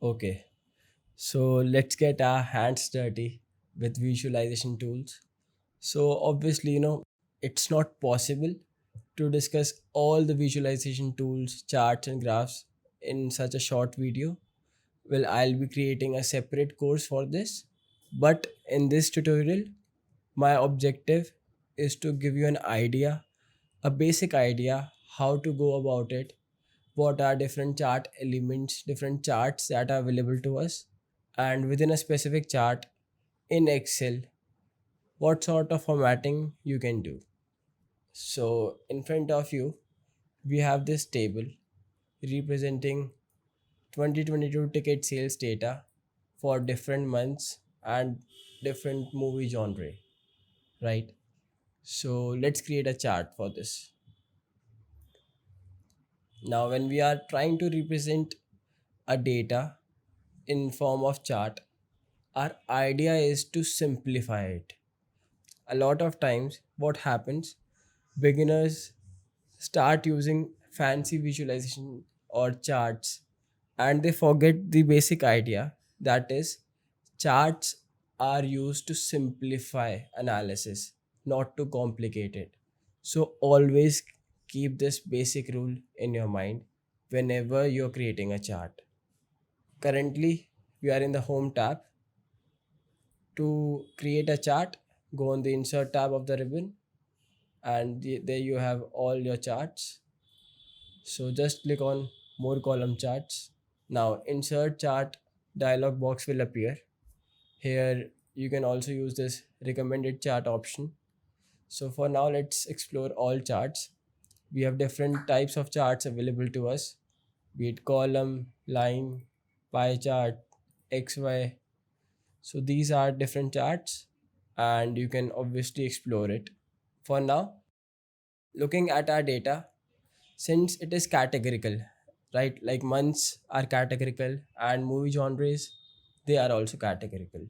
Okay, so let's get our hands dirty with visualization tools. So, obviously, it's not possible to discuss all the visualization tools, charts, and graphs in such a short video. Well, I'll be creating a separate course for this. But in this tutorial, my objective is to give you an idea, a basic idea, how to go about it, what are different chart elements, different charts that are available to us, and within a specific chart in Excel, what sort of formatting you can do. So, in front of you, we have this table representing 2022 ticket sales data for different months and different movie genre, right? So, let's create a chart for this. Now, when we are trying to represent a data in form of chart, our idea is to simplify it. A lot of times what happens, beginners start using fancy visualization or charts and they forget the basic idea, that is, charts are used to simplify analysis, not to complicate it. So always keep this basic rule in your mind whenever you're creating a chart. Currently we are in the home tab. To create a chart, go on the insert tab of the ribbon, and there you have all your charts. So just click on more column charts. Now insert chart dialog box will appear. Here you can also use this recommended chart option. So for now, let's explore all charts. We have different types of charts available to us, be it column, line, pie chart, XY. So these are different charts and you can obviously explore it. For now, looking at our data, since it is categorical, right? Like months are categorical and movie genres, they are also categorical.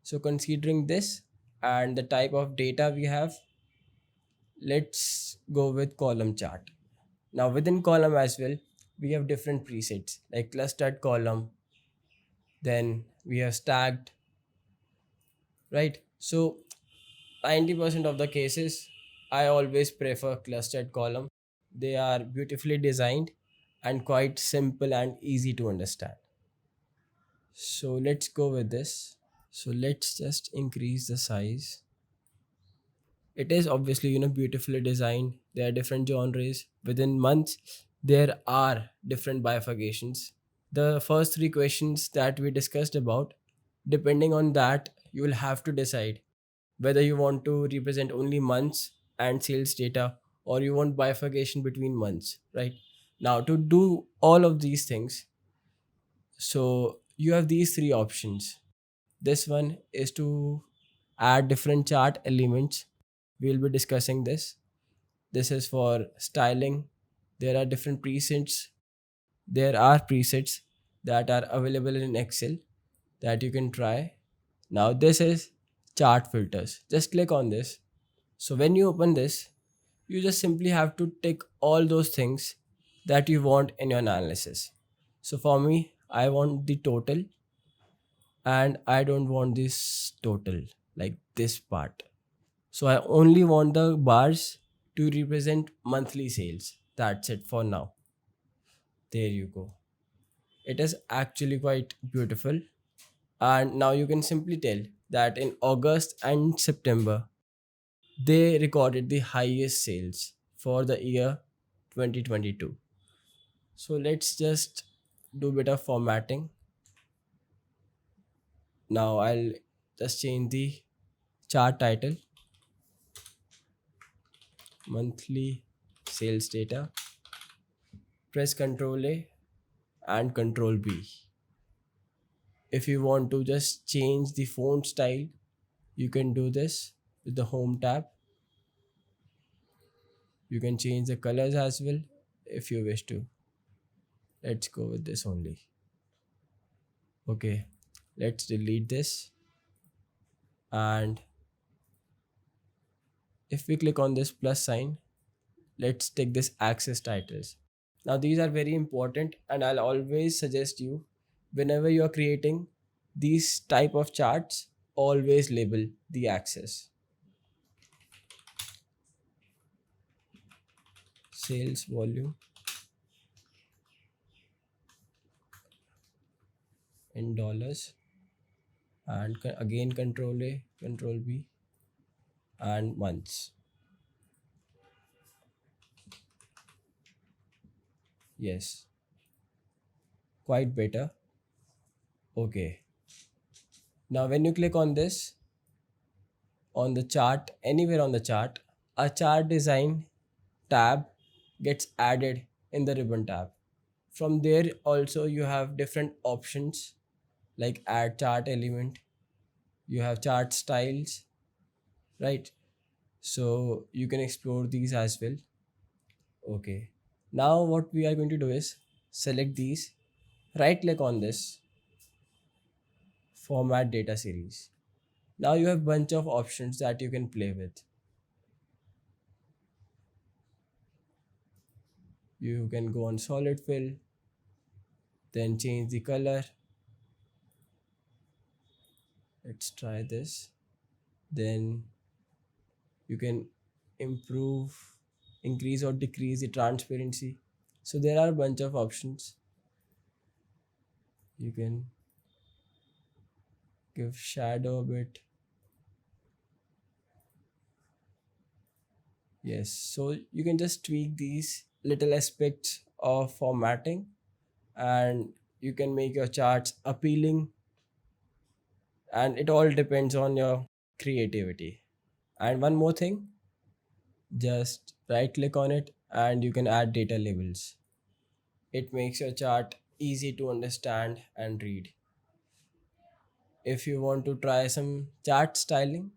So considering this and the type of data we have, let's go with column chart. Now within column as well, we have different presets like clustered column, then we have stacked, right? So 90% of the cases, I always prefer clustered column. They are beautifully designed and quite simple and easy to understand. So let's go with this. So let's just increase the size. It is obviously, beautifully designed. There are different genres. Within months, there are different bifurcations. The first three questions that we discussed about, depending on that, you will have to decide whether you want to represent only months and sales data or you want bifurcation between months, right? Now, to do all of these things, so you have these three options. This one is to add different chart elements. We'll be discussing this. This is for styling. There are different presets. There are presets that are available in Excel that you can try. Now, this is chart filters. Just click on this. So, when you open this, you just simply have to tick all those things that you want in your analysis. So, for me, I want the total and I don't want this total, like this part. So, I only want the bars to represent monthly sales. That's it for now. There you go. It is actually quite beautiful. And now you can simply tell that in August and September, they recorded the highest sales for the year 2022. So let's just do a bit of formatting. Now I'll just change the chart title, monthly sales data. Press Ctrl A and Ctrl B. If you want to just change the font style, you can do this with the home tab. You can change the colors as well if you wish to. Let's go with this only. Okay, let's delete this. And if we click on this plus sign, let's take this access titles. Now these are very important and I'll always suggest you, whenever you are creating these type of charts, always label the axis. Sales volume in dollars, and again control A, control B, and months. Yes, quite better. Okay, now when you click on this, on the chart, anywhere on the chart, a chart design tab gets added in the ribbon tab. From there also you have different options like add chart element, you have chart styles, right? So you can explore these as well. Okay, now what we are going to do is select these, right click on this, format data series. Now you have bunch of options that you can play with. You can go on solid fill, then change the color. Let's try this. Then you can improve, increase or decrease the transparency. So there are a bunch of options. You can give shadow a bit. Yes, so you can just tweak these little aspects of formatting, and you can make your charts appealing, and it all depends on your creativity. And one more thing, just right click on it and you can add data labels. It makes your chart easy to understand and read. If you want to try some chart styling,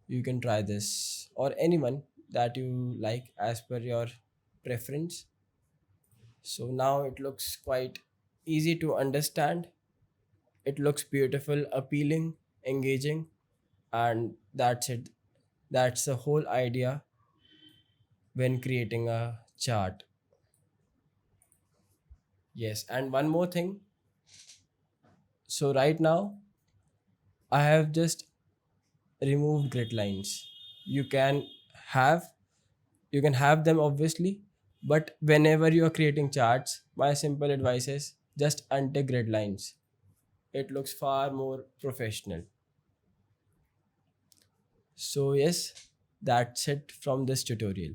you can try this, or anyone that you like as per your preference. So now it looks quite easy to understand. It looks beautiful, appealing, engaging, and that's it. That's the whole idea when creating a chart. Yes, and one more thing. So right now I have just removed grid lines. You can have you can have them obviously, but whenever you are creating charts, my simple advice is just untick grid lines. It looks far more professional. So yes, that's it from this tutorial.